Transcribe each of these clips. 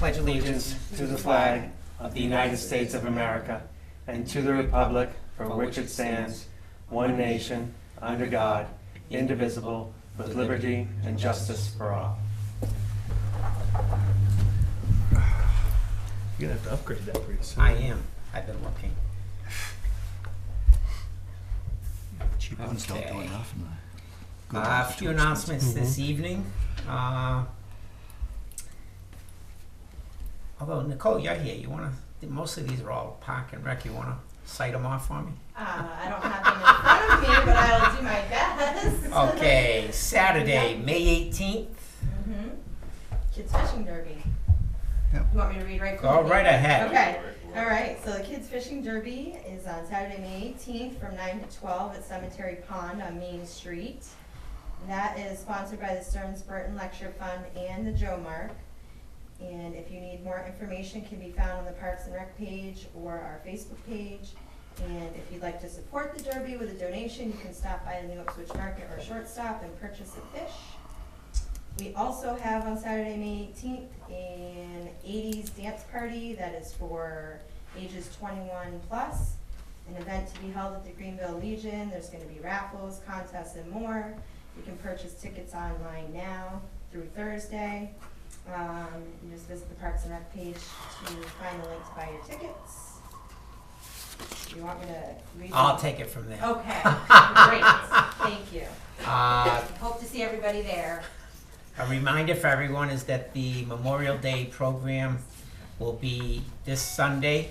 pledge allegiance to the flag of the United States of America and to the republic for which it stands, one nation, under God, indivisible, with liberty and justice for all. You're gonna have to upgrade that pretty soon. I am. I've been looking. Cheap ones don't do Okay. enough. And the good A ones are few too announcements expensive. this evening. Although, Nicole, you're here. You want to, most of these are all park and rec. You want to cite them off for me? I don't have them in front of me, but I'll do my best. Okay, Saturday, May 18th. Mm-hmm. Kids Fishing Derby. Yep. You want me to read right? Go right ahead. Okay. All right. So the Kids Fishing Derby is on Saturday, May 18th from 9 to 12 at Cemetery Pond on Main Street. That is sponsored by the Stearns Burton Lecture Fund and the Joe Mark. And if you need more information, it can be found on the Parks and Rec page or our Facebook page. And if you'd like to support the Derby with a donation, you can stop by the New Ipswich Market or Shortstop and purchase a fish. We also have on Saturday, May 18th, an 80s dance party that is for ages 21 plus. An event to be held at the Greenville Legion. There's going to be raffles, contests, and more. You can purchase tickets online now through Thursday. You just visit the Parks and Rec page to find the link to buy your tickets. You want me to read I'll them? take it from there. Okay, great, thank you. Uh, Hope to see everybody there. A reminder for everyone is that the Memorial Day program will be this Sunday.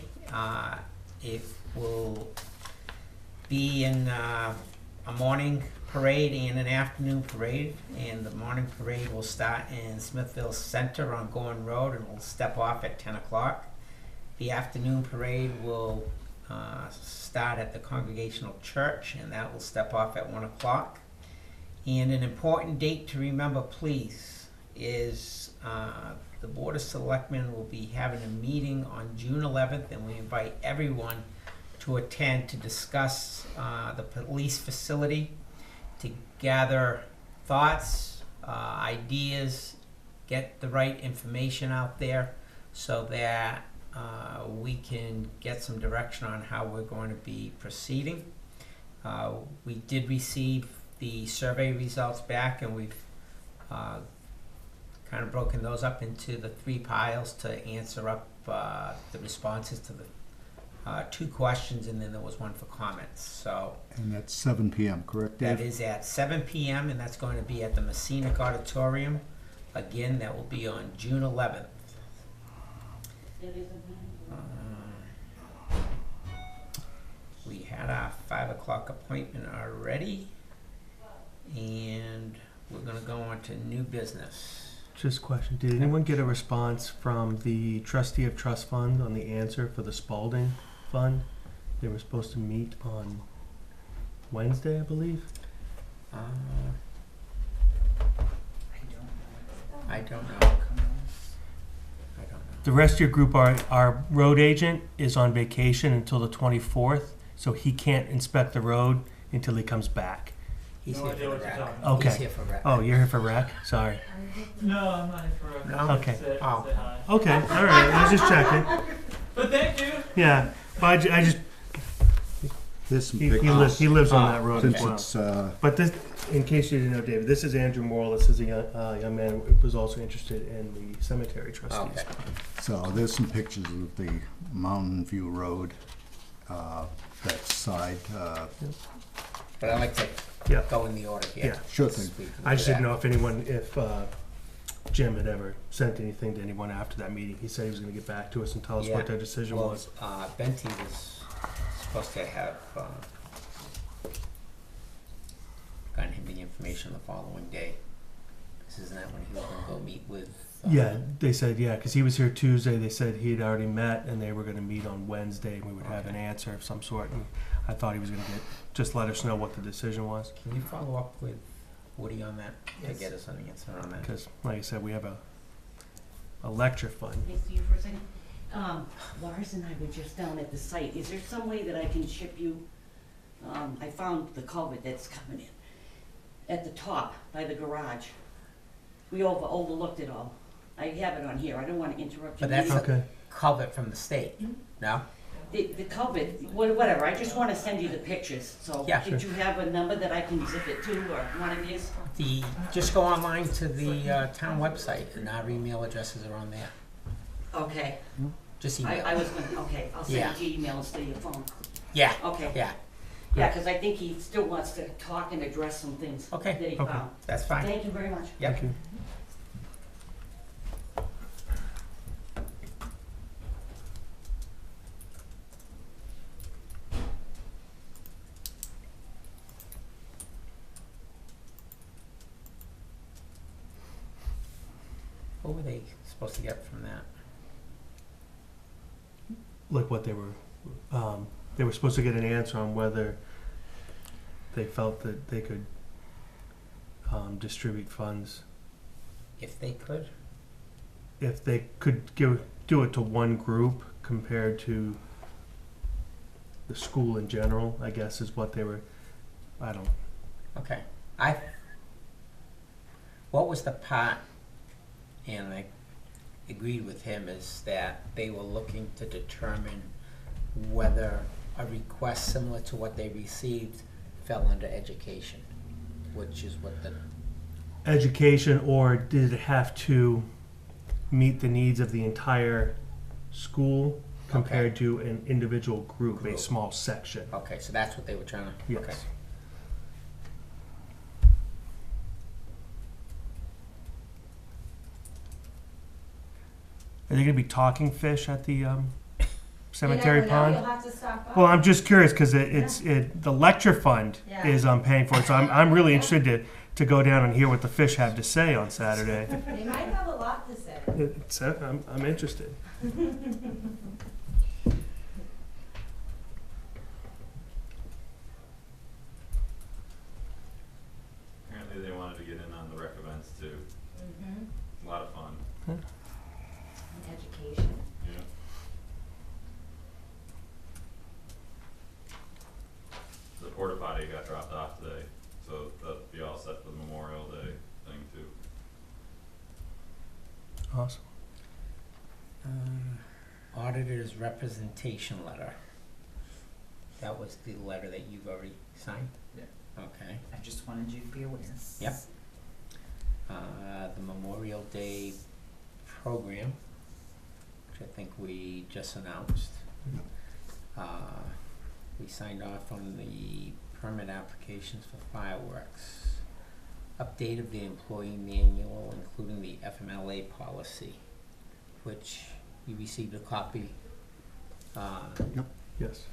It will be in a morning parade and an afternoon parade, and the morning parade will start in Smithville Center on Gorham Road and will step off at 10 o'clock. The afternoon parade will start at the Congregational Church, and that will step off at 1 o'clock. And an important date to remember, please, is the Board of Selectmen will be having a meeting on June 11th, and we invite everyone to attend to discuss the police facility, to gather thoughts, ideas, get the right information out there so that we can get some direction on how we're going to be proceeding. We did receive the survey results back, and we've kind of broken those up into the 3 piles to answer up the responses to the 2 questions, and then there was 1 for comments. So And that's 7 p.m., correct, Dave? that is at 7 p.m. and that's going to be at the Messinic Auditorium. Again, that will be on June 11th. We had our 5 o'clock appointment already, and we're going to go on to new business. Just a question, did anyone get a response from the trustee of trust fund on the answer for the Spalding fund? They were supposed to meet on Wednesday, I believe. I don't know. The rest of your group, our road agent is on vacation until the 24th, so he can't inspect the road until he comes back. He's No here idea for what the you're rec. talking about. Okay. He's here for rec. Oh, you're here for rec? Sorry. No, I'm not here for a No? Okay. Say, Oh. say hi. Okay, all right, I was just checking. But thank you. Yeah, but I just, There's some he pictures. lives on that road Since as well. it's, But this, in case you didn't know, David, this is Andrew Morrill. This is a young man who was also interested in the cemetery trustees. Okay. so there's some pictures of the Mountain View Road, that side. But I like to Yeah. go in the order here. Yeah. Sure thing. We can I do just didn't that. know if Jim had ever sent anything to anyone after that meeting. He said he was going to get back to us and tell us Yeah. what their decision Well, was. Benty was supposed to have gotten him the information the following day. This isn't that when he was going to go meet with... Yeah, they said, yeah, because he was here Tuesday. They said he'd already met and they were going to meet on Wednesday and we would have an Okay. answer of some sort. And I thought he was going to just let us know what the decision was. Can you follow up with Woody on that Yes. to get us an answer on that? Because, like I said, we have a lecture fund. Next to you for a second. Lars and I were just down at the site. Is there some way that I can ship you? I found the culvert that's coming in at the top by the garage. We overlooked it all. I have it on here, I don't wanna interrupt you. But that's Okay. culvert from the state, no? The culvert, whatever, I just wanna send you the pictures, so. Yeah. Did you have a number that I can zip it to, or one of yours? Just go online to the town website, and our email addresses are on there. Okay, Just I email. was gonna, okay, I'll send Yeah. it to your email instead of your phone. Yeah, Okay. yeah, Yeah, cause I think he still wants to talk and address some things Okay. that he Okay. found. that's fine. Thank you very much. Yep. Thank you. What were they supposed to get from that? Like what they were supposed to get an answer on whether they felt that they could distribute funds, If they could? if they could do it to one group compared to the school in general, I guess is what they were, I don't, Okay. What was the part, and I agreed with him, is that they were looking to determine whether a request similar to what they received fell under education, which is what the, education, or did it have to meet the needs of the entire school compared to an individual group, a Group. small section? okay, so that's what they were trying to, Yes. okay. Are they gonna be talking fish at the cemetery You never know, pond? you'll have to stop by. Well, I'm just curious because the lecture fund Yeah. is paying for it, so I'm really interested to go down and hear what the fish have to say on Saturday. They might have a lot to say. I'm interested. Apparently they wanted to get in on the rec events too. Mm-hmm. A lot of fun. Education. Yeah. The porta potty got dropped off today, so that'll be all set for the Memorial Day thing too. Awesome. Auditor's representation letter. That was the letter that you've already signed? Yeah. Okay. I just wanted you to be aware. Yep. The Memorial Day program, which I think we just announced. We signed off on the permit applications for fireworks. Update of the employee manual, including the FMLA policy, which you received a copy. Yes.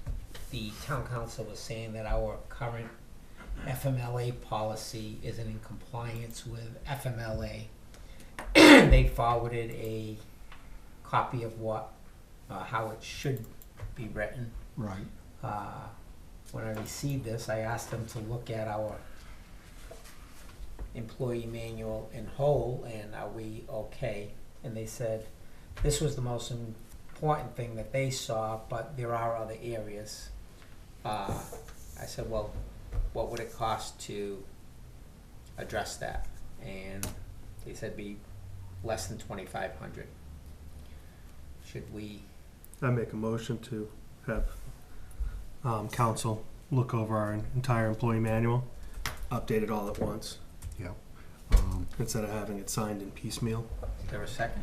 The town council was saying that our current FMLA policy isn't in compliance with FMLA. They forwarded a copy of how it should be written. Right. When I received this, I asked them to look at our employee manual in whole, and are we okay? And they said this was the most important thing that they saw, but there are other areas. I said, well, what would it cost to address that? And they said be less than $2,500. Should we? I make a motion to have council look over our entire employee manual, update it all at once, Yeah. instead of having it signed in piecemeal. Is there a second?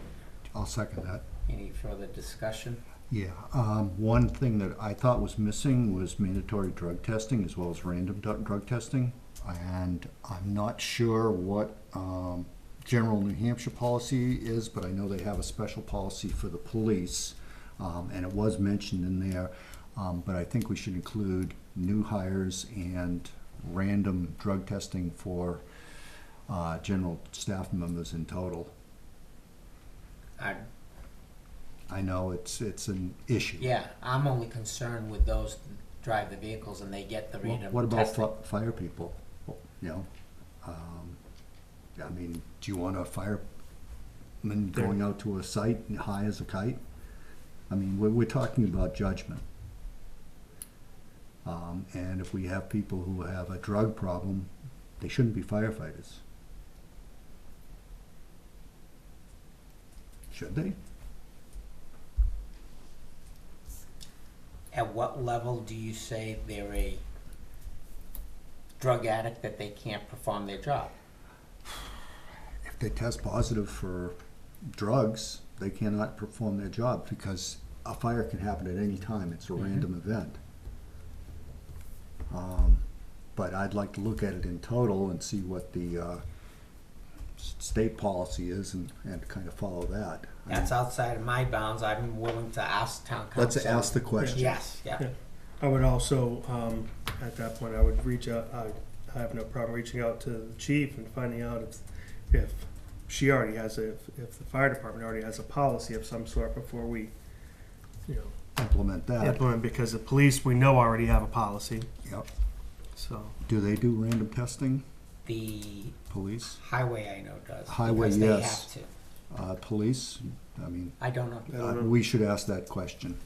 I'll second that. Any further discussion? Yeah. One thing that I thought was missing was mandatory drug testing as well as random drug testing. And I'm not sure what general New Hampshire policy is, but I know they have a special policy for the police. And it was mentioned in there. But I think we should include new hires and random drug testing for general staff members in total. I know it's an issue. Yeah, I'm only concerned with those that drive the vehicles and they get the random What about testing. fire people? You know, I mean, do you want a fireman going out to a site high as a kite? I mean, we're talking about judgment. And if we have people who have a drug problem, they shouldn't be firefighters. Should they? At what level do you say they're a drug addict that they can't perform their job? If they test positive for drugs, they cannot perform their job because a fire can happen at any time. It's a random event. But I'd like to look at it in total and see what the state policy is and kind of follow that. That's outside of my bounds. I'm willing to ask town council. Let's ask the question. Yes, yeah. Yeah. I would also, at that point, I would reach out, I have no problem reaching out to the chief and finding out if she already has if the fire department already has a policy of some sort before we, Implement that. implement, because the police, we know already have a policy, Yep. so. Do they do random testing, The police? highway I know does. Highway, because yes. they have to. Police, I mean, I don't know. I don't know. we should ask that question.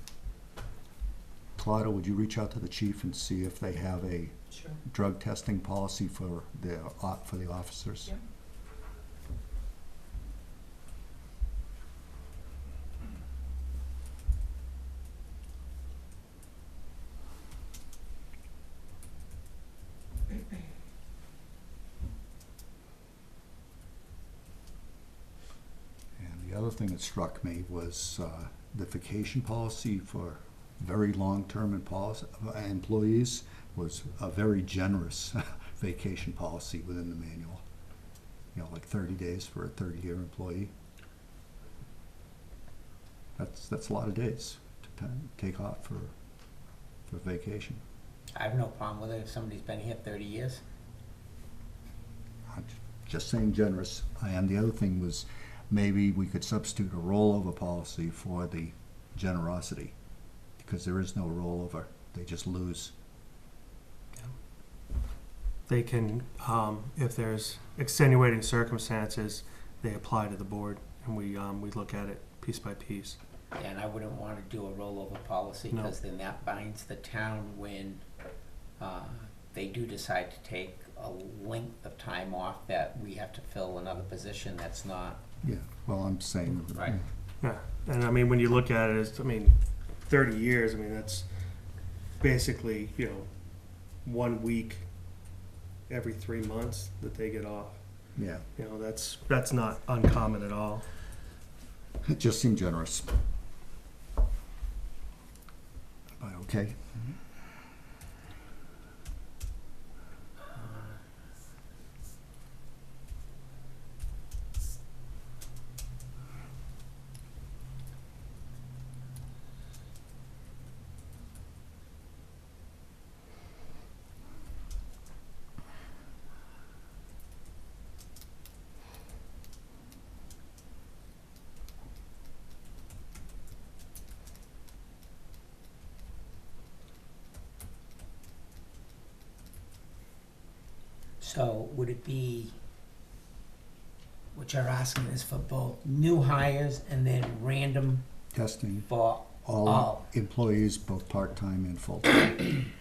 Claudia, would you reach out to the chief and see if they have a Sure. drug testing policy for the officers? Yep. And the other thing that struck me was the vacation policy for very long-term employees was a very generous vacation policy within the manual. Like 30 days for a 30-year employee. That's a lot of days to take off for vacation. I have no problem with it if somebody's been here 30 years. I'm just saying generous. And the other thing was maybe we could substitute a rollover policy for the generosity, because there is no rollover. They just lose. They can, if there's extenuating circumstances, they apply to the board, and we look at it piece by piece. And I wouldn't want to do a rollover policy, No. because then that binds the town when they do decide to take a length of time off that we have to fill another position that's not Yeah, well, I'm saying. right. Yeah, and I mean, when you look at it, 30 years, that's basically, 1 week every 3 months that they get off. Yeah, That's not uncommon at all. it just seemed generous. But okay. So would it be, what you're asking is for both new hires and then random Testing for all all? employees, both part-time and full-time.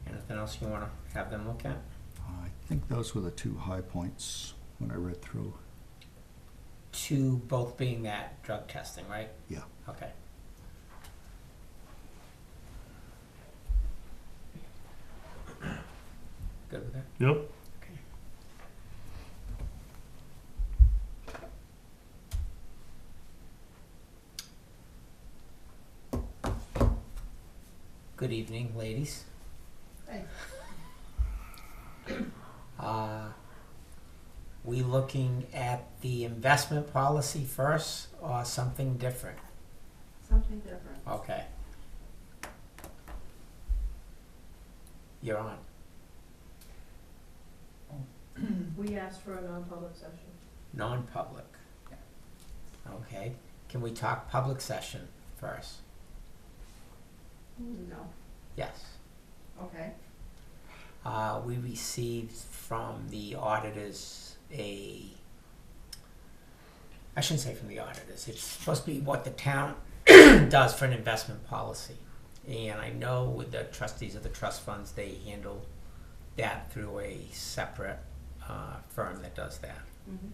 Anything else you want to have them look at? I think those were the two high points when I read through. Two, both being that drug testing, right? Yeah. Okay. Good with that? Yep. Okay. Good evening, ladies. Hey. We looking at the investment policy first or something different? Something different. Okay. You're on. We asked for a non-public session. Non-public. Okay. Can we talk public session first? No. Yes. Okay. We received from the auditors I shouldn't say from the auditors, it's supposed to be what the town does for an investment policy. And I know with the trustees of the trust funds, they handle that through a separate firm that does that. Mhm.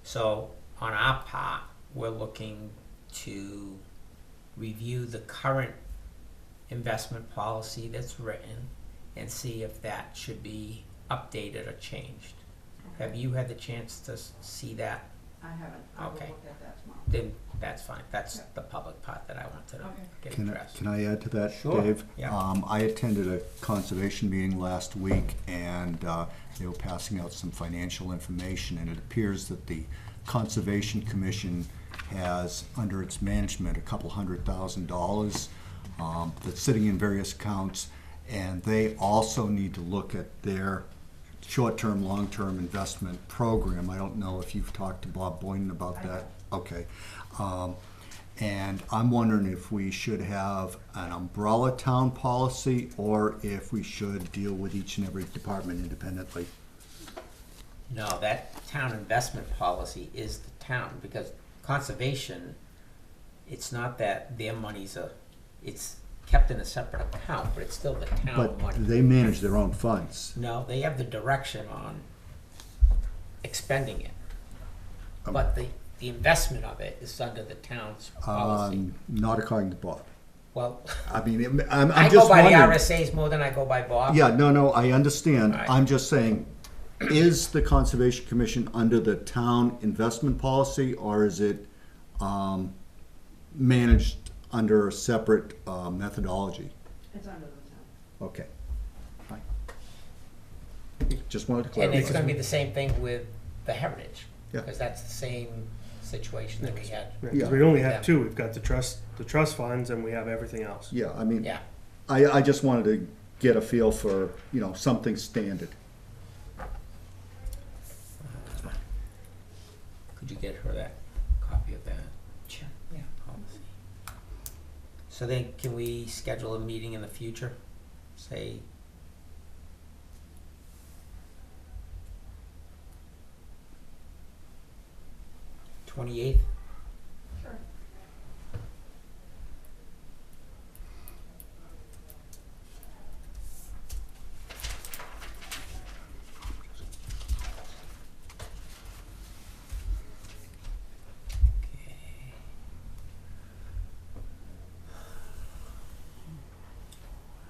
So on our part, we're looking to review the current investment policy that's written and see if that should be updated or changed. Have you had the chance to see that? I haven't, I will Okay. look at that tomorrow. Then that's fine. That's Yeah. the public part that I wanted to Okay. get Can addressed. can I add to that, Sure, Dave? yeah. I attended a conservation meeting last week, and they were passing out some financial information, and it appears that the Conservation Commission has, under its management, a couple $100,000 that's sitting in various accounts, and they also need to look at their short-term, long-term investment program. I don't know if you've talked to Bob Boyden about I that. Okay. And I'm wondering if we should have an umbrella town policy, or if we should deal with each and every department independently. No, that town investment policy is the town, because conservation, it's not that their it's kept in a separate account, but it's still the town But money. they manage their own funds. No, they have the direction on expending it. Um, But the investment of it is under the town's policy. Not according to Bob. Well, I mean, I'm I go just by the wondering. RSA's more than I go by Bob. Yeah, no, I understand. Right. I'm just saying, is the Conservation Commission under the town investment policy, or is it managed under a separate methodology? It's under the town. Okay, fine. Just wanted to And clarify. it's gonna be the same thing with the heritage, Yeah. because that's the same situation that we had. Yeah, 'cause Yeah. we only have two. We've got the trust funds, and we have everything else. Yeah, I mean, Yeah, I just wanted to get a feel for, something standard. could you get her that copy of that? Sure. Yeah, policy. So then, can we schedule a meeting in the future? Say, '28th? Sure.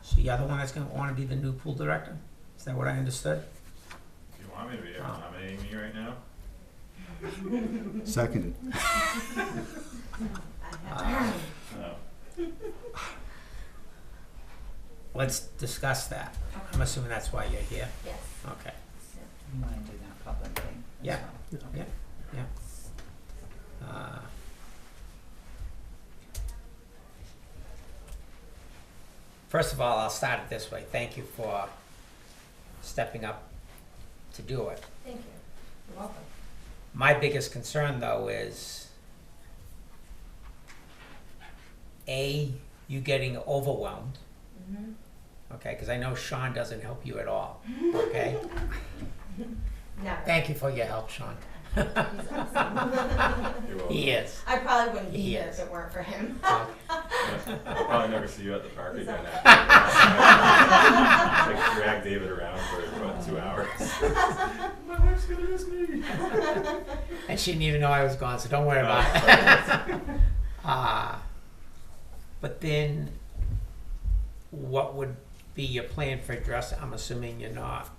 So you're the one that's gonna wanna be the new pool director? Is that what I understood? If you want me to be, I'm nominating me right now. Seconded. Uh, No. Let's discuss that. I'm assuming that's why you're here. Yes. Okay. You wanna do that publicly? Yeah. Yeah. First of all, I'll start it this way. Thank you for stepping up to do it. Thank you. You're welcome. My biggest concern, though, is A, you getting overwhelmed, Mhm. okay? Because I know Sean doesn't help you at all, okay? Never. Thank you for your help, Sean. He's awesome. You're welcome. He is. I probably wouldn't be He here is. if it weren't for him. I'll probably never see you at the park again. Like drag David around for about 2 hours. My wife's gonna miss me. And she didn't even know I was gone, so don't worry about it. But then, what would be your plan for dress? I'm assuming you're not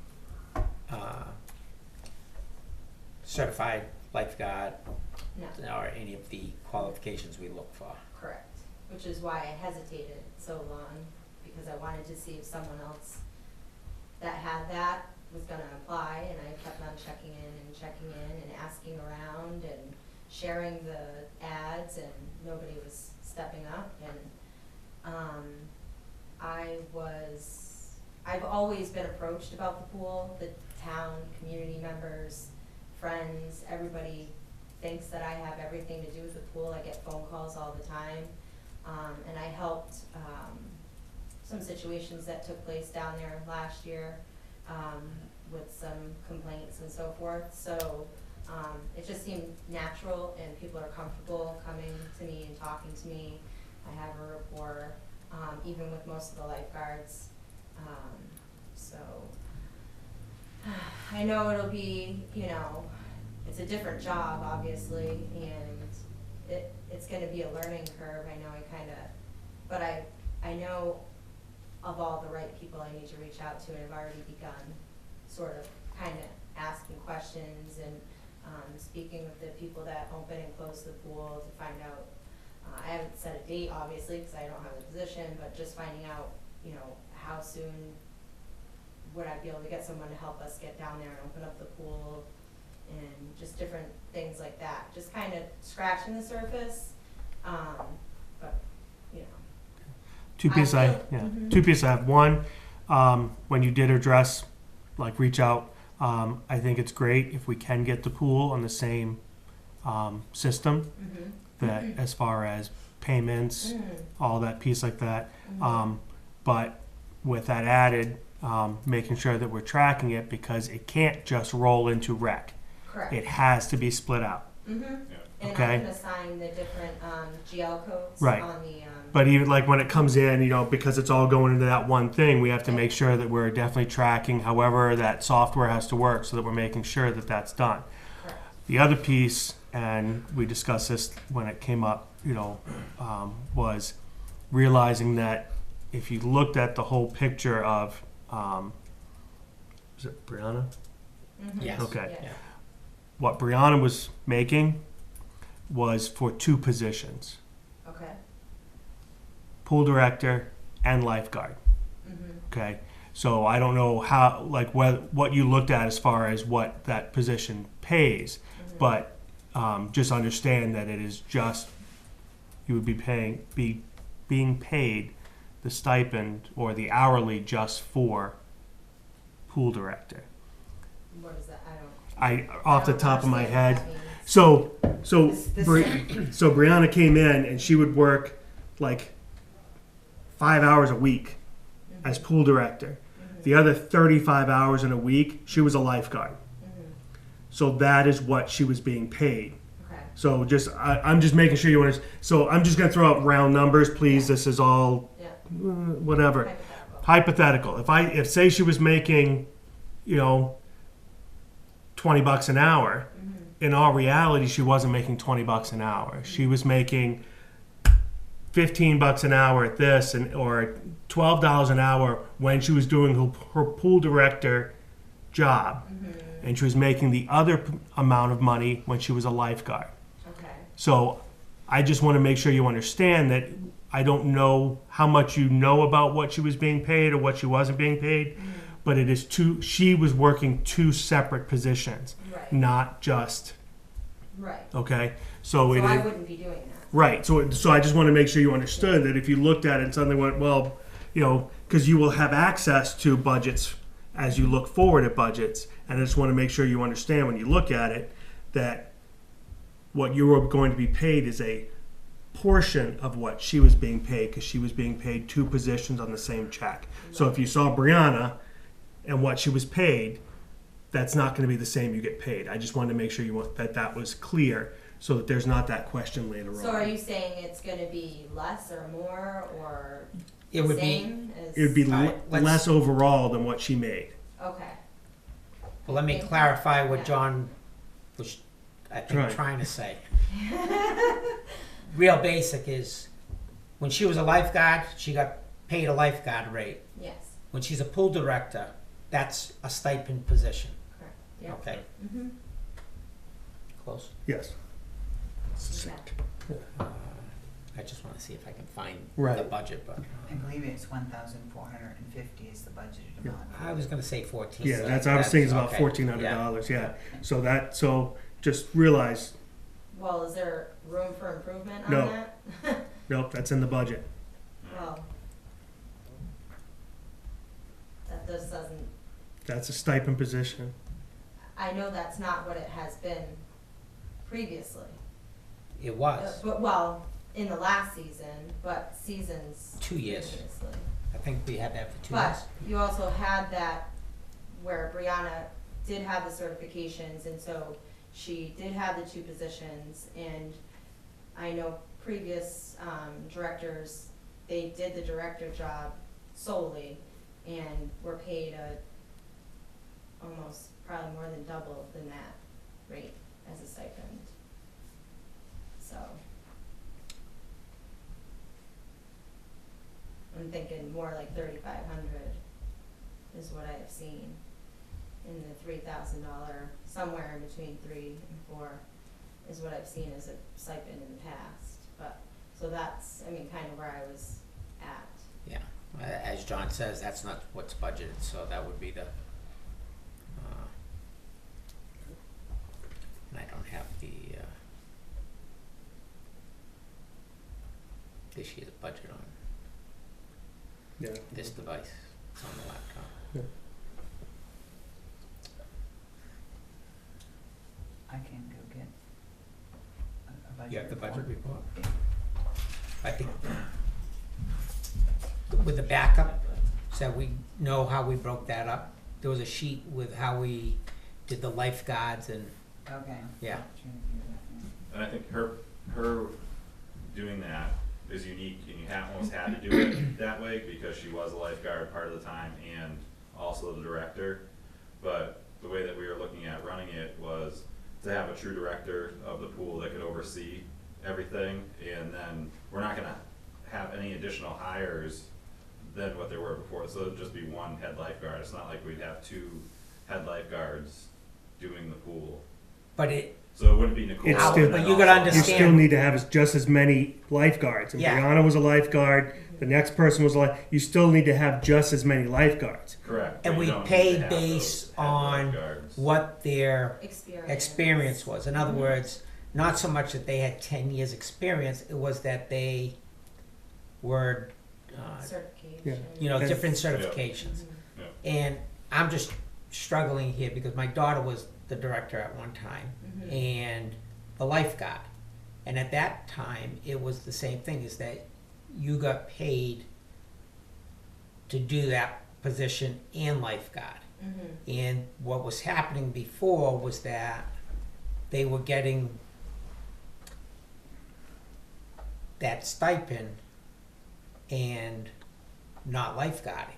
certified lifeguard No. or any of the qualifications we look for. Correct, which is why I hesitated so long, because I wanted to see if someone else that had that was gonna apply, and I kept on checking in and asking around and sharing the ads, and nobody was stepping up, and, I've always been approached about the pool, the town, community members, friends, everybody thinks that I have everything to do with the pool. I get phone calls all the time. And I helped some situations that took place down there last year, with some complaints and so forth. So, it just seemed natural and people are comfortable coming to me and talking to me. I have a rapport, even with most of the lifeguards. So, I know it'll be, you know, it's a different job, obviously, and it's gonna be a learning curve. I know but I know of all the right people I need to reach out to, and I've already begun sort of kind of asking questions and speaking with the people that open and close the pool to find out. I haven't set a date, obviously, because I don't have the position, but just finding out, you know, how soon would I be able to get someone to help us get down there and open up the pool, and just different things like that. Just kind of scratching the surface, but, you know. Two pieces Mhm. two pieces I have. One, when you did address, like, reach out, I think it's great if we can get the pool on the same system, Mhm. that as far as payments, all that piece like that. But with that added, making sure that we're tracking it, because it can't just roll into rec. Correct. It has to be split out. Mm-hmm. Yeah. And Okay. I can assign the different GL codes Right. on the. But even like when it comes in, you know, because it's all going into that one thing, we have to make sure that we're definitely tracking however that software has to work, so that we're making sure that that's done. Correct. The other piece, and we discussed this when it came up, you know, was realizing that if you looked at the whole picture of, is it Brianna? Mhm. Yes. Okay. Yes. What Brianna was making was for two positions, Okay. pool director and lifeguard. Mm-hmm. Okay, so I don't know how, like, what you looked at as far as what that position pays, but just understand that it is just, you would be being paid the stipend or the hourly just for pool director. What is that? Off the I don't top of my understand head. what that means. So This- Brianna came in and she would work like 5 hours a week as pool director. The other 35 hours in a week, she was a lifeguard. So that is what she was being paid. Okay. So I'm just making sure you understand. So I'm just going to throw out round numbers, please. This is all Yeah. whatever. Hypothetical. Hypothetical. If say she was making, you know, $20 an hour, in all reality, she wasn't making $20 an hour. She was making $15 an hour at this, or $12 an hour when she was doing her pool director job, and she was making the other amount of money when she was a lifeguard. Okay. So I just want to make sure you understand that I don't know how much you know about what she was being paid or what she wasn't being paid, but it is she was working two separate positions, Right. not just, Right. okay? So it I is, wouldn't be doing that. right. So I just want to make sure you understood that if you looked at it and suddenly went, well, you know, because you will have access to budgets as you look forward at budgets, and I just want to make sure you understand when you look at it that what you are going to be paid is a portion of what she was being paid, because she was being paid two positions on the same check. So if you saw Brianna and what she was paid, that's not going to be the same you get paid. I just wanted to make sure that was clear, so that there's not that question later on. So are you saying it's going to be less or more or It would be, same as? It would be All right, let's- less overall than what she made. Okay. well, let me Thank you. clarify what Yeah. John was, I think, Right. trying to say. Real basic is, when she was a lifeguard, she got paid a lifeguard rate. Yes. When she's a pool director, that's a stipend position. Correct. Yeah. Okay, Mm-hmm. close. Yes. I just want to see if I can find the Right. budget, but I believe it's 1,450 is the budgeted Yeah. amount. I was going to say 14. Yeah, so I was thinking it's about okay. $1,400. Yeah. So just realize, Well, is there room for improvement on No. that? nope, that's in the budget. Well, that just doesn't, That's a stipend position. I know that's not what it has been previously. It was. But, well, in the last season, but seasons 2 years. previously. I think we had that for 2 But years. you also had that where Brianna did have the certifications, and so she did have the 2 positions, and I know previous, directors, they did the director job solely and were paid almost probably more than double than that rate as a stipend. So. I'm thinking more like 3,500 is what I have seen in the $3,000, somewhere in between 3 and 4 is what I've seen as a stipend in the past. But, so that's, I mean, kind of where I was at. Yeah, as John says, that's not what's budgeted, so that would be the, and I don't have the, this year's budget on Yeah. this device. It's on the laptop. Yeah. I can go get a budget. You have the budget report? Yeah. I think with the backup, so we know how we broke that up. There was a sheet with how we did the lifeguards and, Okay. yeah. Trying to figure that And I think her doing that is unique, and you almost had to do it that way because she was a lifeguard part of the time and also the director. But the way that we were looking at running it was to have a true director of the pool that could oversee everything, and then we're not gonna have any additional hires than what there were before, so it'd just be 1 head lifeguard. It's not like we'd have 2 head lifeguards doing the pool. But it, So it wouldn't be Nicole. It's still- and then But you gotta also- You understand- still need to have just as many lifeguards. And Yeah. Brianna was a lifeguard, the next person was you still need to have just as many lifeguards. Correct. and but we you don't need paid to have based those head on lifeguards. what their Experience. experience was. In other words, not so much that they had 10 years experience, it was that they were, Certification. And- different certifications. Mhm. And I'm just struggling here because my daughter was the director at one time Mhm. and the lifeguard. And at that time, it was the same thing, is that you got paid to do that position and lifeguard. Mhm. And what was happening before was that they were getting that stipend and not lifeguarding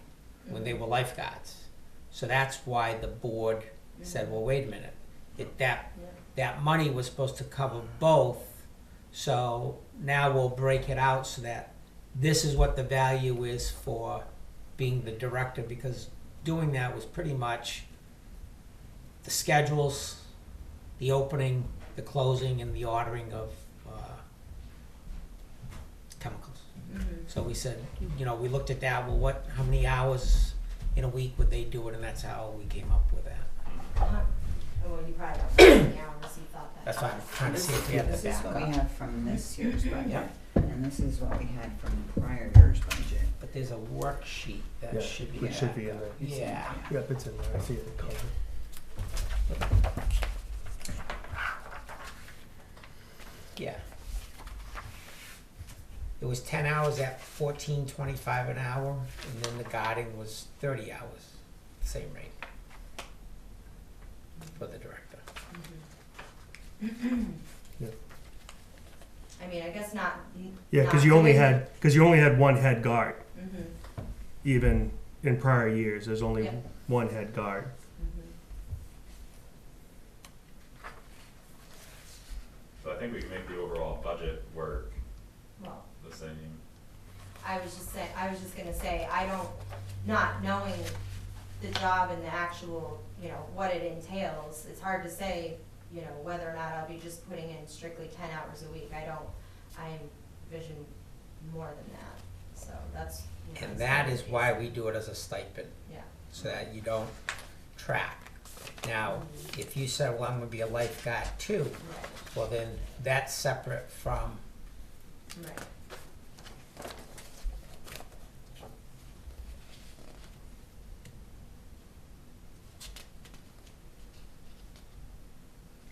when they were lifeguards. So that's why the board said, well, wait a minute, Yeah. that money was supposed to cover both, so now we'll break it out so that this is what the value is for being the director, because doing that was pretty much the schedules, the opening, the closing, and the ordering of chemicals. Mhm. So we said, we looked at that, well, how many hours in a week would they do it, and that's how we came up with that. Uh-huh. Oh, well, you probably don't know how many hours you thought that. That's why I'm trying to see if we have the This is what we backup. have from this year's Yeah. budget, and this is what we had from prior year's budget. But there's a worksheet that Yeah, should be. which should be in there. Yeah. Yep, it's in there. I see it in color. Yeah. It was 10 hours at $14.25 an hour, and then the guarding was 30 hours, same rate for the director. Yeah. I mean, I guess not. Yeah, because you only had 1 head guard. Mhm. Even in prior years, there's only Yep. 1 head guard. Mhm. So I think we can make the overall budget work Well, the same. I was just gonna say, not knowing the job and the actual, what it entails, it's hard to say, whether or not I'll be just putting in strictly 10 hours a week. I envision more than that, so that's. And that is why we do it as a stipend, Yeah, so that you don't track. Now, if you said, well, I'm gonna be a lifeguard too, right, well, then that's separate from, right.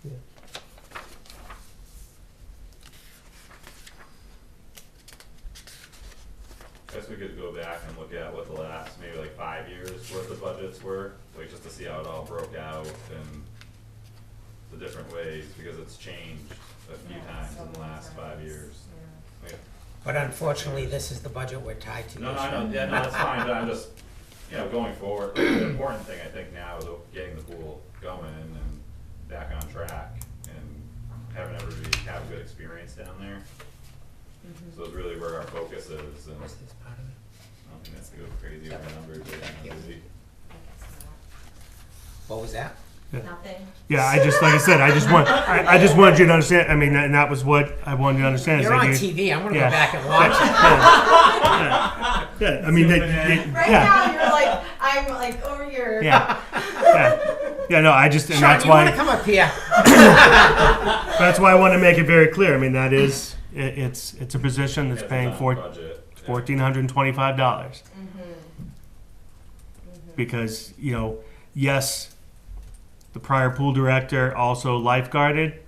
Yeah. That's we could go back and look at what the last, maybe like 5 years worth of budgets were, like just to see how it all broke out and the different ways, because it's changed a few Yeah, times so in the many last 5 times. years. Yeah. Yeah. But unfortunately, this is the budget we're tied to. No, this I know, year. yeah, no, that's fine, but I'm just, you know, going forward, like, the important thing I think now is getting the pool going and back on track and having everybody have a good experience down there. Mhm. So it's really where our focus is, and What's this part of it? I don't think that's to go crazy over numbers, but Thank you. busy. What was that? Nothing. Yeah, I just, like I said, I just wanted you to understand, I mean, and that was what I wanted you to understand. is You're that on you- TV, I'm gonna yeah. go back and watch it. Yeah, I mean, Right yeah, now, you're like, I'm like over here. yeah, yeah. Yeah, no, I just, and Sean, that's you wanna why, come up here? that's why I want to make it very clear. I mean, that is, it's a position that's Yeah, it's paying on budget. Yeah. $1,425. Mm-hmm. Because, you know, yes, the prior pool director also lifeguarded,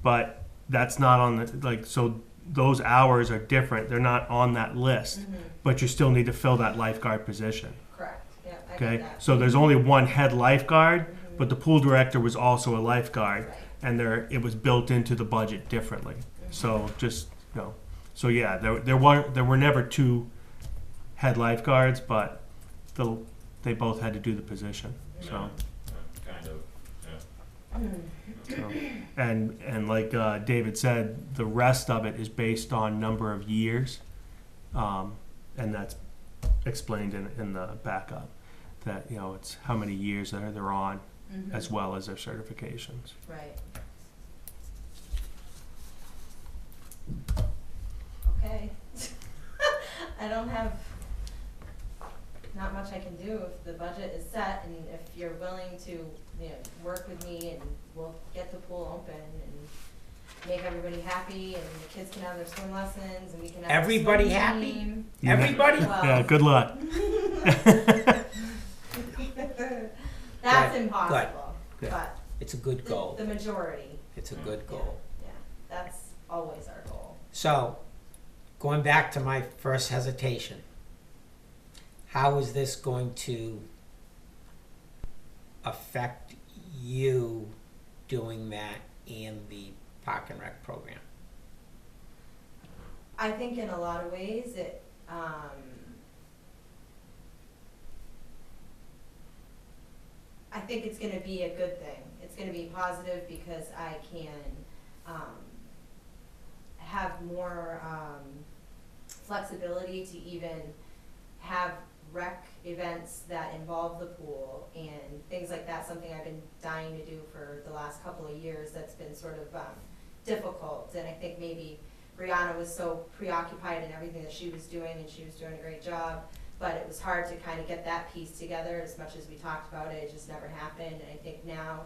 but that's not on the, like, so those hours are different. They're not on that list, Mm-hmm. but you still need to fill that lifeguard position. Correct, yeah, I Okay, get that. so there's only one head lifeguard, Mhm. but the pool director was also a lifeguard, Right. and it was built into the budget differently. So just, you know, so yeah, there were never two head lifeguards, but they both had to do the position. So, Yeah, kind of, yeah. so and like David said, the rest of it is based on number of years, and that's explained in the backup. That, you know, it's how many years they're on, Mhm. as well as their certifications. Right. Okay. I don't have, not much I can do if the budget is set and if you're willing to, you know, work with me and we'll get the pool open and make everybody happy and the kids can have their swim lessons and we can have our swim Everybody happy? team. Yeah. Everybody? Well, Yeah, good luck. That's Good, impossible, good. but It's a good goal. the majority, It's a good yeah, goal. yeah, that's always our goal. So, going back to my first hesitation, how is this going to affect you doing that in the Park and Rec program? I think in a lot of ways it, I think it's gonna be a good thing. It's gonna be positive because I can, have more, flexibility to even have rec events that involve the pool and things like that, something I've been dying to do for the last couple of years that's been sort of, difficult. And I think maybe Brianna was so preoccupied in everything that she was doing and she was doing a great job, but it was hard to kind of get that piece together. As much as we talked about it, it just never happened. And I think now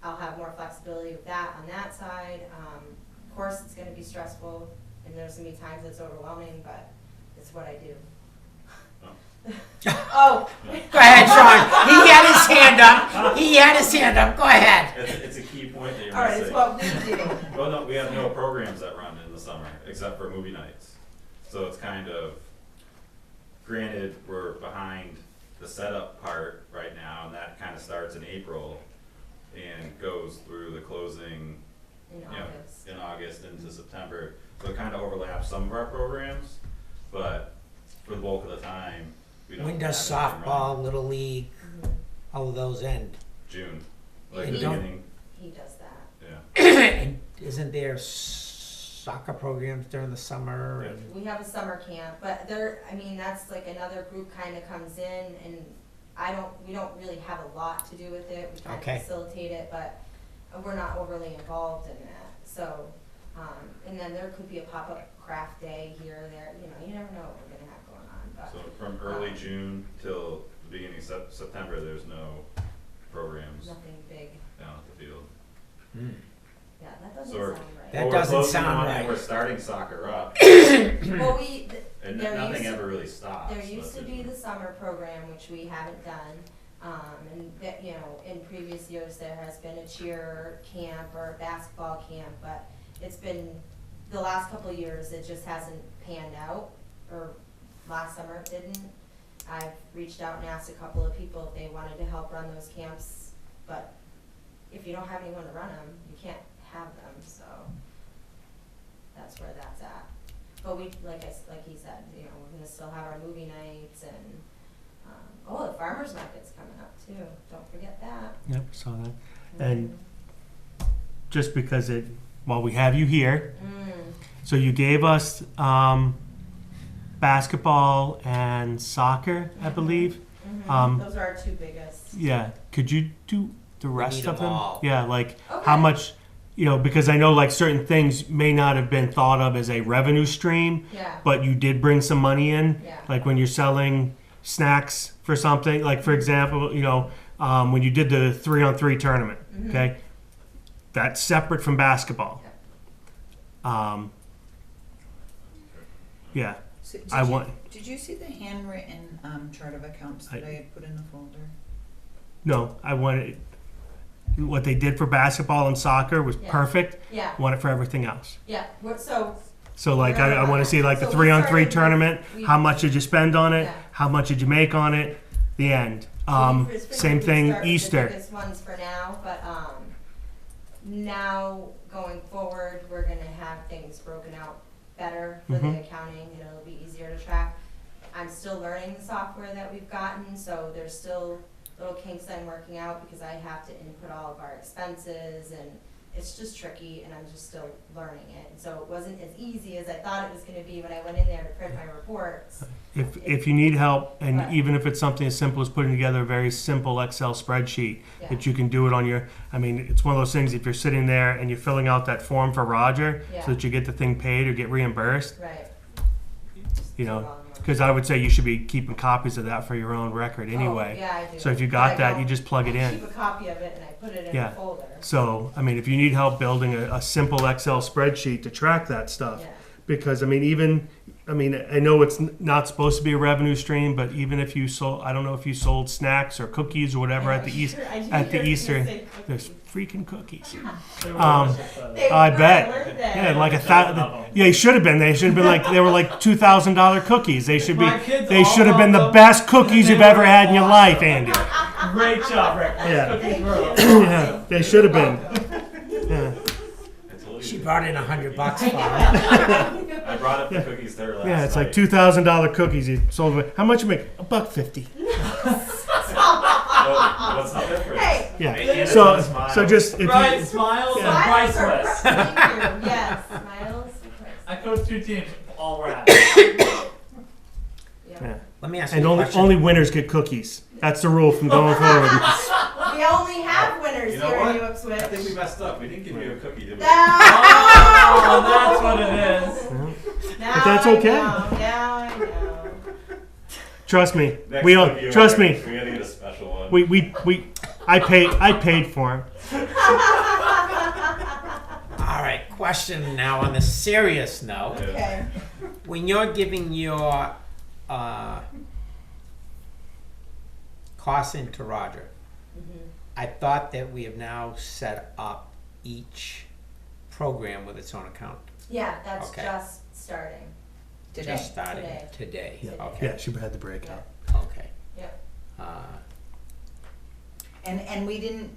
I'll have more flexibility with that on that side. Of course, it's gonna be stressful and there's gonna be times it's overwhelming, but it's what I do. Oh. Go ahead, Sean. He had his hand up. He had his hand up. Go ahead. It's a key point that you're All right, missing. it's what we do. Well, no, we have no programs that run in the summer, except for movie nights. So it's kind of, granted, we're behind the setup part right now, and that kind of starts in April and goes through the closing, In you know, August. in August into September. So it kind of overlaps some of our programs, but for the bulk of the time, we don't. When does have anything softball, running. Little League, Mhm. all of those end? June, like And the don't- beginning, He does that. yeah. And isn't there soccer programs during the summer? Yeah. And We have a summer camp, but there, I mean, that's like another group kind of comes in and we don't really have a lot to do with it. We kind Okay. of facilitate it, but we're not overly involved in that. So, and then there could be a pop-up craft day here or there, you know, you never know what we're gonna have going on, but. So from early June till the beginning of September, there's no programs Nothing big. down at the field. Hmm. Yeah, that doesn't So we're- sound right. That Well, we're doesn't closing sound on it, right. We're starting soccer up, Well, and There nothing used to- ever really stops. there used to but be the summer program, which we haven't done. And that, you know, in previous years, there has been a cheer camp or a basketball camp, but it's been, the last couple of years, it just hasn't panned out, or last summer it didn't. I've reached out and asked a couple of people if they wanted to help run those camps, but if you don't have anyone to run them, you can't have them, so that's where that's at. But we, like he said, you know, we're gonna still have our movie nights and, the farmer's market's coming up too, don't forget that. Yep, saw that. And just because while we have you here, so you gave us basketball and soccer, I believe. Those are our two biggest. Yeah, could you do the rest need of them them? all. Yeah, like Okay. how much, because I know like certain things may not have been thought of as a revenue stream, Yeah, but you did bring some money in. yeah. Like when you're selling snacks for something, like for example, when you did the 3-on-3 tournament, Mhm. okay, that's separate from basketball. Yeah, So I want. Did you see the handwritten chart of accounts that I had put in the folder? No, I wanted what they did for basketball and soccer was Yeah. perfect. Yeah, Want it for everything else. yeah, so, So like I want to see like the So we 3-on-3 started with- tournament. we- How much did you spend on it? Yeah. How much did you make on it? The end. It's pretty Same much thing. start with the Easter. biggest ones for now, but, now going forward, we're gonna have things broken out better for the Mhm. accounting, and it'll be easier to track. I'm still learning the software that we've gotten, so there's still little kinks I'm working out because I have to input all of our expenses, and it's just tricky, and I'm just still learning it. And so it wasn't as easy as I thought it was gonna be when I went in there to print my reports. If you need help, and Right. even if it's something as simple as putting together a very simple Excel spreadsheet, Yeah. that you can do it on your. I mean, it's one of those things. If you're sitting there and you're filling out that form for Roger, Yeah. so that you get the thing paid or get reimbursed, Right. you So know, all in one. because I would say you should be keeping copies of that for your own record anyway. Oh, yeah, I do. So if you But got I that, don't- you just plug it I in. keep a copy of it and I put it in Yeah. a folder. So, I mean, if you need help building a simple Excel spreadsheet to track that stuff, Yeah. because I mean, I know it's not supposed to be a revenue stream, but even if you sold, I don't know if you sold snacks or cookies or whatever at the Easter, there's freaking cookies. I bet. Yeah, like yeah, they should have been. They should have been they were like $2,000 cookies. They should be. My kids They all should have been the love them, best cookies you've ever had in your life, Andy. Great job, Rick. Yeah. Cookies were Yeah, they should have been. Yeah. I told She you. brought in $100 for it. I brought up the cookies to her last Yeah, it's like night. $2,000 cookies you sold. How much you make? $1.50. What's the difference? Hey, Yeah. And it's So a smile. so just if Bright you, smiles Yeah. and smiles are priceless. Thank you. Yes, smiles are I coached 2 teams, all rad. priceless. yeah. Let me ask you And a only question. winners get cookies. That's the rule from going forward. We only have winners You know here what? in I think we Ipswich. messed up. We didn't give you a cookie, did we? Oh, that's what it is. Now But that's I okay. know, now I know. Trust me. Next We all, cookie you trust order, me. We gotta get a special one. I paid for him. All right, question now on the serious note. Yeah. Okay. When you're giving your costs into Roger, I thought that we have now set up each program with its own account. Yeah, that's Okay. just starting. Today. Just starting Today. today. Yeah. Okay. Yeah, she had the breakout. Okay. Yep. And we didn't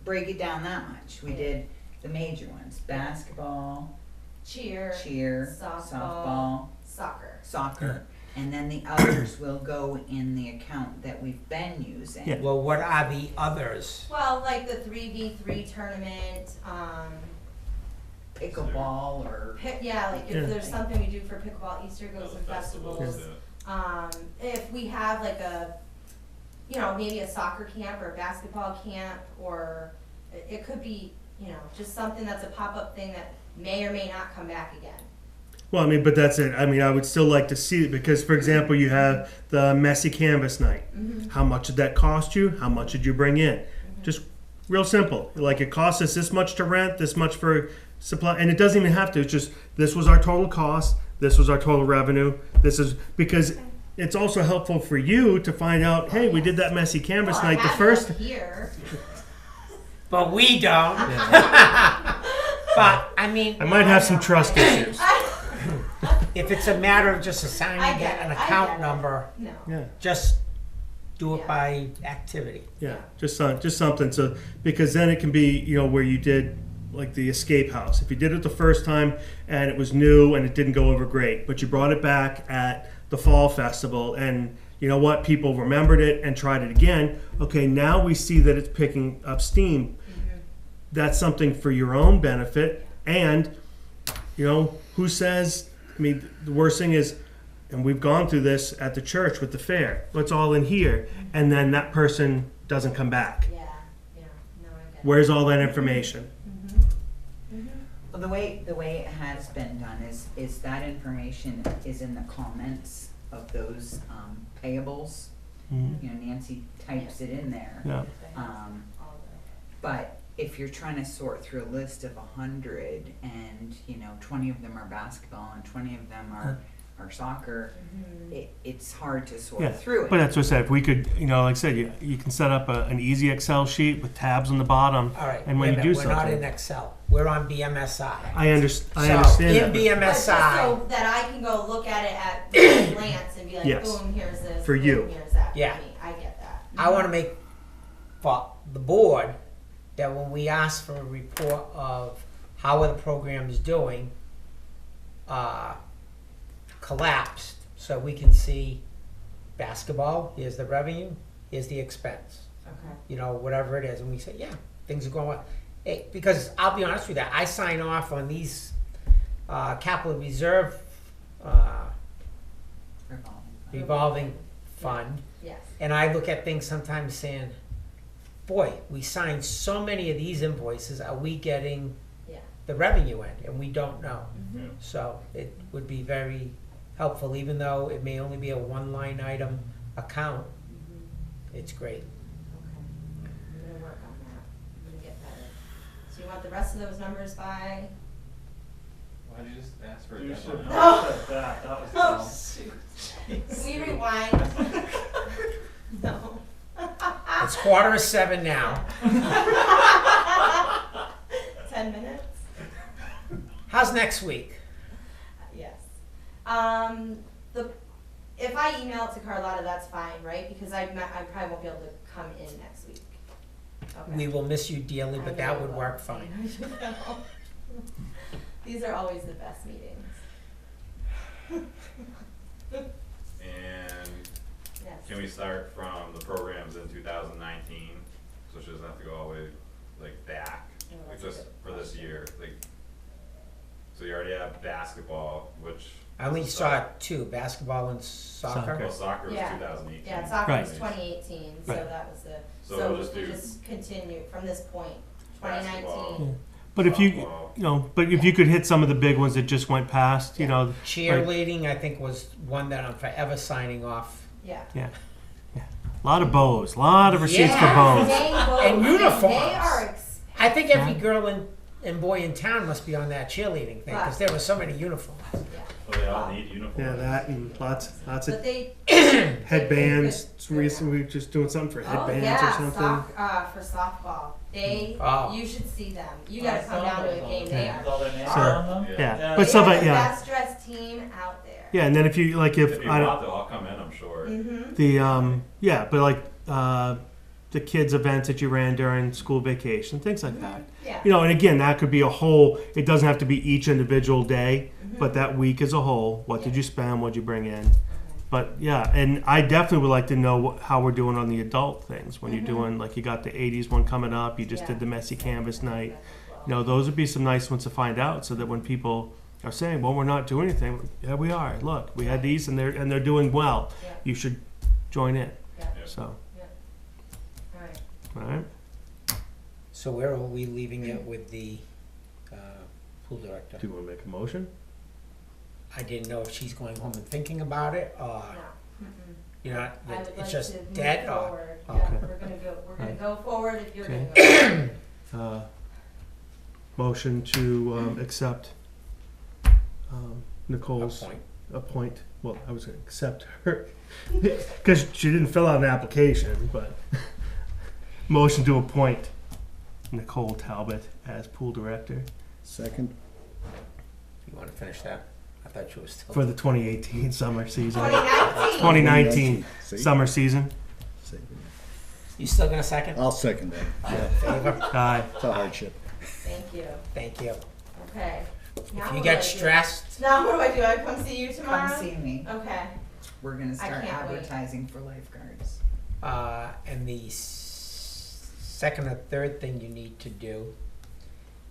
break it down that much. We did the major ones: basketball, Cheer, cheer, softball, soccer. soccer, and then the others will go in the account that we've been using. Yeah. Well, what are the others? Well, like the 3v3 tournament, Pickleball or yeah, like if Yeah. there's something we do for pickleball, Easter Oh, goes the and festivals. yeah. If we have like a, maybe a soccer camp or a basketball camp, or it could be, just something that's a pop-up thing that may or may not come back again. Well, I mean, but that's it. I mean, I would still like to see it because, for example, you have the messy canvas night. How much did that cost you? How much did you bring in? Just real simple. Like it costs us this much to rent, this much for supply, and it doesn't even have to. It's just this was our total cost. This was our total revenue. This is because it's also helpful for you to find out. Hey, we did that messy canvas Well, I night. The have first. it up here. But we don't. Yeah. But I mean, I might have some trust issues. if it's a matter of just I assigning get an it, I account get it. number, No. Yeah. just do it Yeah. by activity. Yeah, just something, so, because then it can be, where you did, like the escape house. If you did it the first time and it was new and it didn't go over great, but you brought it back at the fall festival and you know what, people remembered it and tried it again, okay, now we see that it's picking up steam. That's something for your own benefit, and, who says, the worst thing is, and we've gone through this at the church with the fair. It's all in here, and then that person doesn't come back. Yeah, no, I get it. Where's all that information? Well, the way it has been done is that information is in the comments of those payables. Nancy types it in there. Yeah. But if you're trying to sort through a list of 100 and 20 of them are basketball and 20 of them are soccer, it's hard to sort Yeah, through it. but that's what I said. If we could, like I said, you can set up an easy Excel sheet with tabs on the bottom. All right, And when wait a you do minute, we're not something- in Excel, we're on BMSI. I understand So, that. in but But just BMSI, so that I can go look at it at a glance and be like, Yes. boom, here's this, For boom, you. here's that. Yeah. For me. I get that. I want to make for the board that when we ask for a report of how the program is doing, collapsed, so we can see basketball, here's the revenue, here's the expense. Okay. Whatever it is, and we say, yeah, things are going well. Hey, because I'll be honest with you, I sign off on these capital reserve revolving fund, Yes. and I look at things sometimes saying, boy, we signed so many of these invoices, are we getting Yeah. the revenue end? And we don't know. Yeah. So it would be very helpful, even though it may only be a one line item account, it's great. Okay. I'm gonna work on that. I'm gonna get better. So you want the rest of those numbers by? Why'd you just ask for a You should deadline? have said that. That was dumb. Can we rewind? No. It's 6:45 now. 10 minutes? How's next week? Yes. If I email it to Carlotta, that's fine, right? Because I probably won't be able to come in next week. Okay. We will miss you dearly, I but know that you would will. work fine. These are always the best meetings. And Yes. can we start from the programs in 2019, so she doesn't have to go all the way back, Oh, like that's a just good for this question. year, so you already have basketball, which. I only saw two, basketball and soccer. Well, soccer was Yeah. 2018. Yeah, soccer was Right. 2018, so Right. that was the, So so we'll we just do just continue from this point, basketball, 2019. But if you, softball. but if you could hit some of the big ones that just went past, Cheerleading, I think, was one that I'm forever signing off. Yeah. a lot of bows, a lot of receipts for Yeah. bows. Dang, both. And uniforms. They are I think every girl and boy in town must be on that cheerleading thing, because there were so many uniforms. yeah. So they all need uniforms. Yeah, that and lots But of they. headbands. Recently, we were just doing something for Oh, headbands yeah, or something. for softball. They, Oh. you should see them. You gotta come down to a game. They Yeah. With are. all their names So- on them? Yeah. Yeah, Yeah. but They stuff are like the yeah, best dressed team out there. yeah, and then if you like If you I don't, want, they'll all come in, I'm sure. Mm-hmm. the yeah, but like the kids events that you ran during school vacation, things like that. Yeah. And again, that could be a whole. It doesn't have to be each individual day, Mhm. but that week as a whole. What did Yeah. you spend? What did you bring in? But yeah, and I definitely would like to know how we're doing on the adult things. When Mhm. you're doing like you got the '80s one coming up, you just Yeah. did the messy canvas night. Those would be some nice ones to find out, so that when people are saying, "Well, we're not doing anything," yeah, we are. Look, we had these, and they're doing well. Yeah. You should join in. Yeah. Yeah. So, All right. all right. So where are we leaving it with the pool director? Do you want to make a motion? I didn't know if she's going home and thinking about it, or, No. Mm-mm. you know, I would like it's to just move dead, or, forward. Okay. Yeah, we're gonna Right. go forward if you're gonna Okay. go. Motion to accept Nicole's appoint. Well, I was going to accept her because she didn't fill out an application, but motion to appoint Nicole Talbot as pool director. Second. You wanna finish that? I thought you were still. for the 2018 summer season. 2019. 2019 See? summer season. You still gonna second? I'll second that. All in favor? Aye. It's a hardship. Thank you. Thank you. Okay. If Now you what get do I do? stressed, Now what do I do? I come see you tomorrow? Come see me. Okay. We're gonna start can't wait. advertising for lifeguards. and the second or third thing you need to do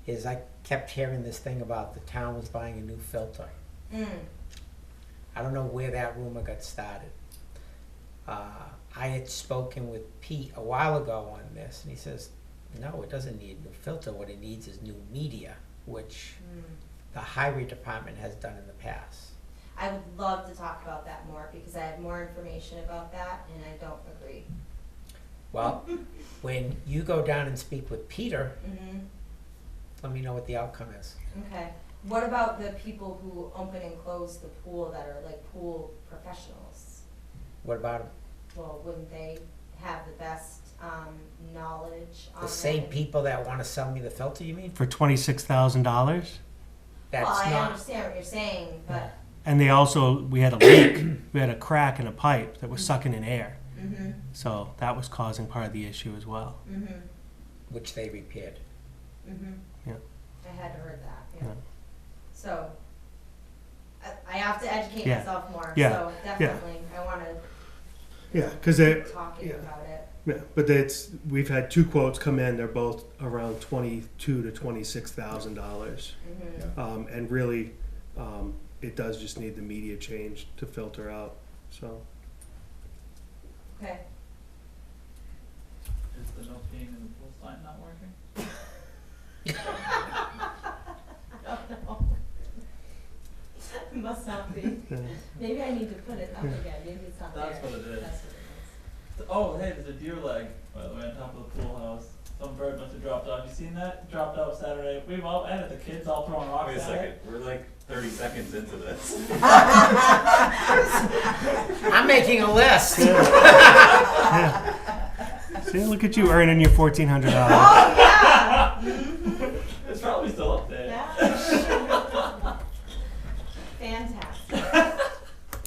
is I kept hearing this thing about the town was buying a new filter. Mm. I don't know where that rumor got started. I had spoken with Pete a while ago on this, and he says, no, it doesn't need a new filter. What it needs is new media, which the highway department has done in the past. I would love to talk about that more because I have more information about that and I don't agree. Well, when you go down and speak with Peter, Mm-hmm. let me know what the outcome is. Okay. What about the people who open and close the pool that are like pool professionals? What about 'em? Well, wouldn't they have the best knowledge on The same that? people that want to sell me the filter, you mean? For $26,000. That's Well, I not, understand what you're saying, but And they also, we had a leak, we had a crack in a pipe that was sucking in air. mm-hmm. So that was causing part of the issue as well. Mm-hmm. which they repaired. Mm-hmm. Yeah. I had heard that, yeah. Yeah. So, I have to educate Yeah. myself more, Yeah. so definitely, I wanna Yeah, because they, keep talking yeah. about it. yeah, but we've had two quotes come in. They're both around $22,000 to $26,000. Mm-hmm. And really, it does just need the media change to filter out. So Okay. Is the no peeing in the pool sign not working? Oh, no. It must not be. yeah. Maybe I need to put it up again, maybe it's not there. That's what it is. That's what Oh, hey, there's a deer leg, by the way, on top of the pool house. Some bird must have dropped off. You seen that? Dropped off Saturday. We've all added the kids all throwing rocks Wait a at second, it. we're like 30 seconds into this. I'm making a list. See, look at you earning your $1,400. Oh, yeah! Mhm. It's probably still up there. Yeah. Fantastic.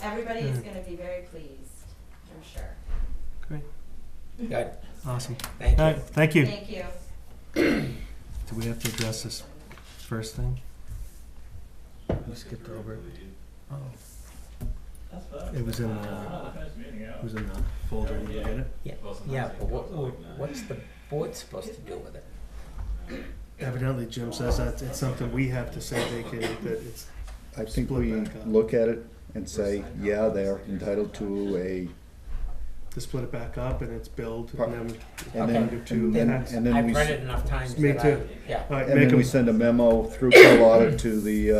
Everybody is gonna be very pleased, I'm sure. Great. Good, Awesome. thank All you. right, thank you. Thank you. Do we have to address this first thing? We skipped over it. Oh, That's fine. it was in I'm the, not finished meeting out. it was in the folder. Did you get it? Yeah, Well, sometimes yeah, it but goes like that. what's the board supposed to do with it? Evidently, Jim says that it's something we have to say that it's. I think Split we back up. look at it and say, yeah, they're entitled to a, To split it back up and it's billed and then and then, under two and then, tax. and then I've we, read s- it enough times Me that too. yeah. All right, and make then we a, send a memo through Carlotta to the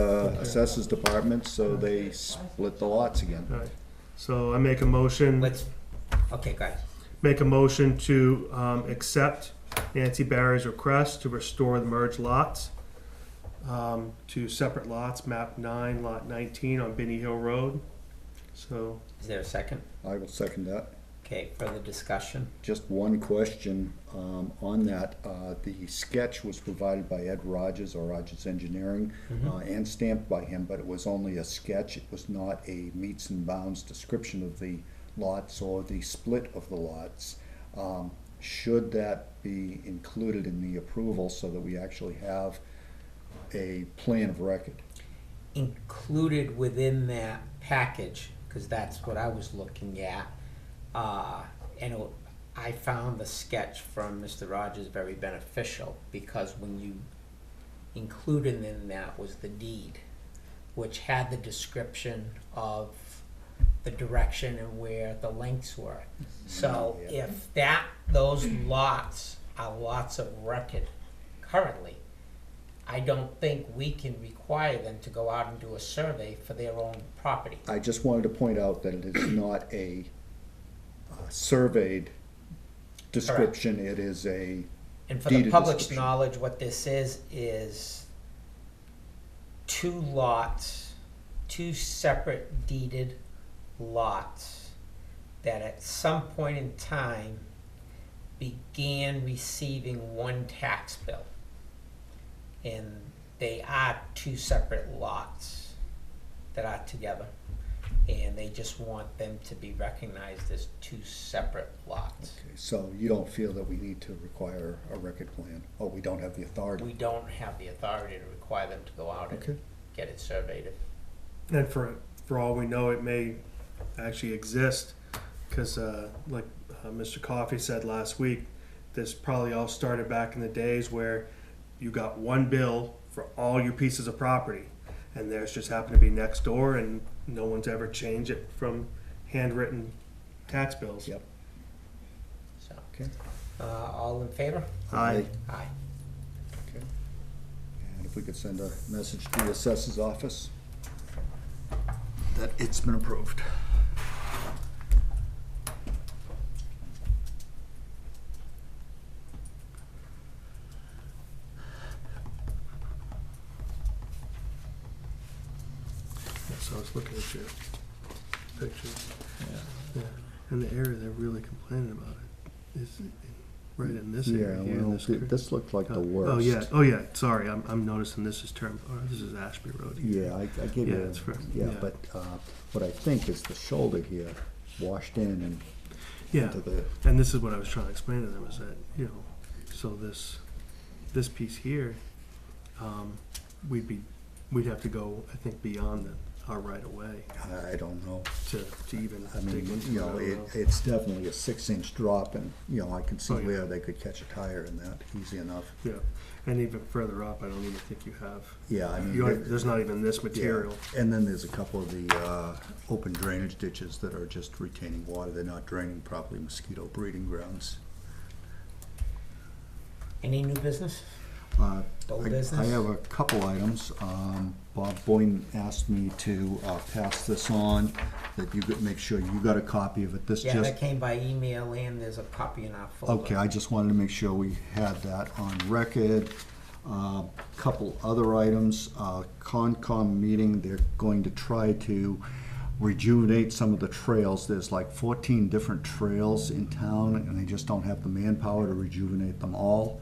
assessors department, so they split the lots again. all right. So I make a motion. Okay, go ahead. Make a motion to accept Nancy Barry's request to restore the merged lots to separate lots, map 9, lot 19 on Binney Hill Road. So, Is there a second? I will second that. Okay, further discussion? Just one question on that. The sketch was provided by Ed Rogers, or Rogers Engineering, and stamped by him, but it was only a sketch. It was not a meets and bounds description of the lots or the split of the lots. Should that be included in the approval so that we actually have a plan of record? Included within that package, because that's what I was looking at, I found the sketch from Mr. Rogers very beneficial, because when you included in that was the deed, which had the description of the direction and where the links were. So Yeah. if those lots are lots of record currently, I don't think we can require them to go out and do a survey for their own property. I just wanted to point out that it is not a surveyed description. It is a And for the deeded public's description. knowledge, what this is two lots, two separate deeded lots that at some point in time began receiving one tax bill. And they are two separate lots. that are together, and they just want them to be recognized as two separate lots. Okay, so you don't feel that we need to require a record plan, or we don't have the authority? We don't have the authority to require them to go out Okay. and get it surveyed. And for all we know, it may actually exist, because like Mr. Coffey said last week, this probably all started back in the days where you got one bill for all your pieces of property, and theirs just happened to be next door, and no one's ever changed it from handwritten tax bills. Yep. So, Okay. all in favor? Aye. Aye. Okay. And if we could send a message to the assessor's office that it's been approved. So I was looking at your pictures. Yeah. And the area they're really complaining about it is right in this area here. In this creek. This looked like the Oh worst. yeah. Sorry, I'm noticing this is this is Ashby Road. Here. Yeah, I give Yeah, you, it's for- yeah, yeah. but what I think is the shoulder here washed in and Yeah, into the, and this is what I was trying to explain to them is that so this piece here, we'd have to go I think beyond our right of way I don't know. to even I dig mean, into you it. I know, don't know. it's definitely a 6-inch drop, and, I can see Oh, yeah. where they could catch a tire in that easy enough. Yeah, and even further up, I don't even think you have. Yeah, I mean. There's not even this material. Yeah, and then there's a couple of the open drainage ditches that are just retaining water. They're not draining properly, mosquito breeding grounds. Any new business? Old I business? have a couple items. Bob Boyne asked me to pass this on, that you could make sure you got a copy of it. This Yeah, just, that came by email, and there's a copy in our folder. okay, I just wanted to make sure we had that on record. Couple other items, Concom meeting, they're going to try to rejuvenate some of the trails. There's like 14 different trails in town, and they just don't have the manpower to rejuvenate them all.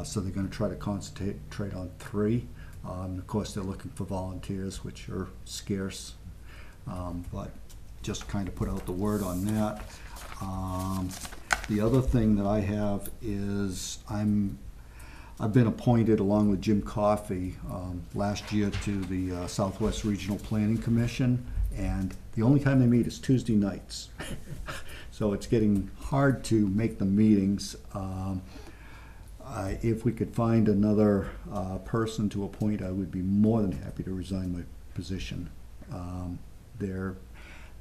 So they're gonna try to concentrate on 3. Of course, they're looking for volunteers, which are scarce, but just kind of put out the word on that. The other thing that I have is I've been appointed, along with Jim Coffey, last year to the Southwest Regional Planning Commission, and the only time they meet is Tuesday nights. So it's getting hard to make the meetings. If we could find another person to appoint, I would be more than happy to resign my position.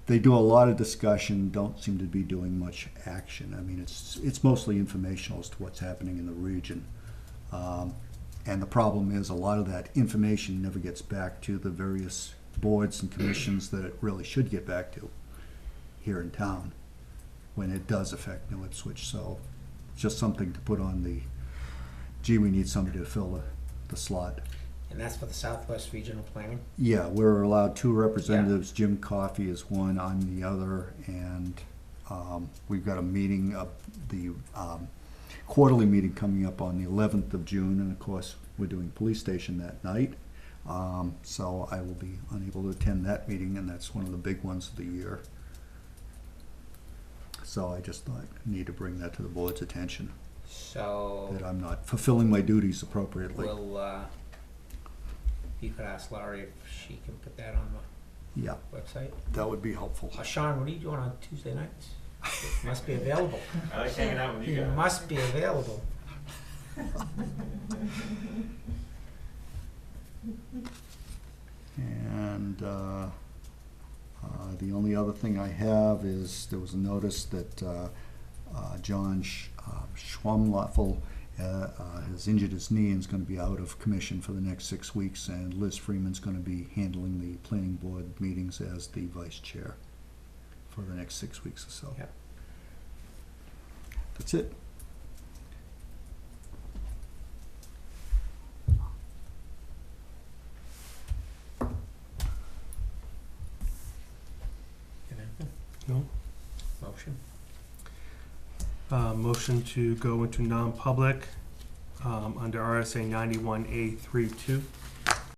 They do a lot of discussion, don't seem to be doing much action. I mean, it's mostly informational as to what's happening in the region. And the problem is, a lot of that information never gets back to the various boards and commissions that it really should get back to here in town, when it does affect New Ipswich. So just something to put on the, gee, we need somebody to fill the slot. And that's for the Southwest Regional Planning? Yeah, we're allowed 2 representatives. Jim Coffey is one, I'm the other, and we've got a meeting, the quarterly meeting coming up on the 11th of June, and of course, we're doing police station that night. So I will be unable to attend that meeting, and that's one of the big ones of the year. So I just thought I need to bring that to the board's attention, So, that I'm not fulfilling my duties appropriately. you could ask Laurie if she can put that on Yeah, the website. that would be helpful. Sean, what are you doing on Tuesday nights? You must be available. I like hanging out with you You guys. must be available. And the only other thing I have is, there was a notice that John Schwamloffel has injured his knee and is going to be out of commission for the next 6 weeks, and Liz Freeman's going to be handling the planning board meetings as the vice chair for the next 6 weeks or so. Yep. That's it. No? Motion? Motion to go into non-public under RSA 91A32